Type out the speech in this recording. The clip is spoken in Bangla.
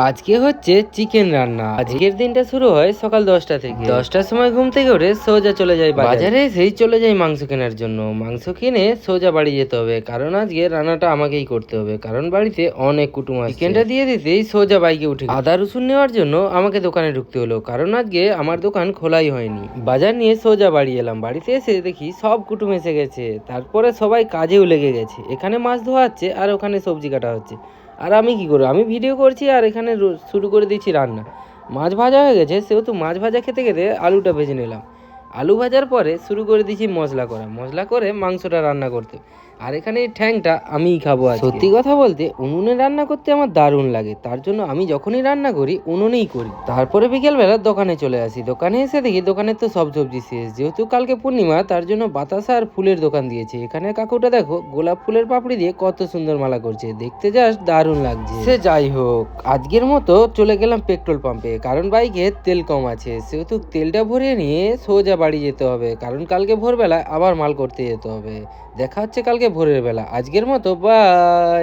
আজকে হচ্ছে চিকেন রান্না। আজকের দিনটা শুরু হয় সকাল 10টা থেকে। 10টার সময় ঘুম থেকে উঠে সোজা চলে যাই বাজারে। এসেই চলে যাই মাংস কেনার জন্য। মাংস কিনে সোজা বাড়ি যেতে হবে, কারণ আজকে রান্নাটা আমাকেই করতে হবে, কারণ বাড়িতে অনেক কুটুম আছে। চিকেনটা দিয়ে দিতেই সোজা বাইকে উঠে আদা রসুন নেওয়ার জন্য আমাকে দোকানে ঢুকতে হলো, কারণ আজকে আমার দোকান খোলাই হয়নি। বাজার নিয়ে সোজা বাড়ি এলাম। বাড়িতে এসে দেখি সব কুটুম এসে গেছে, তারপরে সবাই কাজেও লেগে গেছে। এখানে মাছ ধোয়া হচ্ছে আর ওখানে সবজি কাটা হচ্ছে। আর আমি কি করবো, আমি ভিডিও করছি আর এখানে শুরু করে দিচ্ছি রান্না। মাছ ভাজা হয়ে গেছে, সেহেতু মাছ ভাজা খেতে খেতে আলুটা ভেজে নিলাম। আলু ভাজার পরে শুরু করে দিচ্ছি মশলা করে মাংসটা রান্না করতে। আর এখানে এই ঠ্যাংটা আমিই খাবো। সত্যি কথা বলতে উনুনে রান্না করতে আমার দারুণ লাগে, তার জন্য আমি যখনই রান্না করি উনুনেই করি। তারপরে বিকেলবেলা দোকানে চলে আসি। দোকানে এসে দেখি দোকানের তো সব সবজি শেষ, যেহেতু কালকে পূর্ণিমা তার জন্য বাতাসা আর ফুলের দোকান দিয়েছে। এখানে কাকুটা দেখো গোলাপ ফুলের পাপড়ি দিয়ে কত সুন্দর মালা করছে, দেখতে জাস্ট দারুণ লাগছে। সে যাই হোক, আজকের মতো চলে গেলাম পেট্রোল পাম্পে, কারণ বাইকে তেল কম আছে, সেহেতু তেলটা ভরিয়ে নিয়ে সোজা বাড়ি যেতে হবে, কারণ কালকে ভোরবেলা আবার মাল করতে যেতে হবে। দেখা হচ্ছে কালকে ভোরের বেলা। আজকের মতো বাই।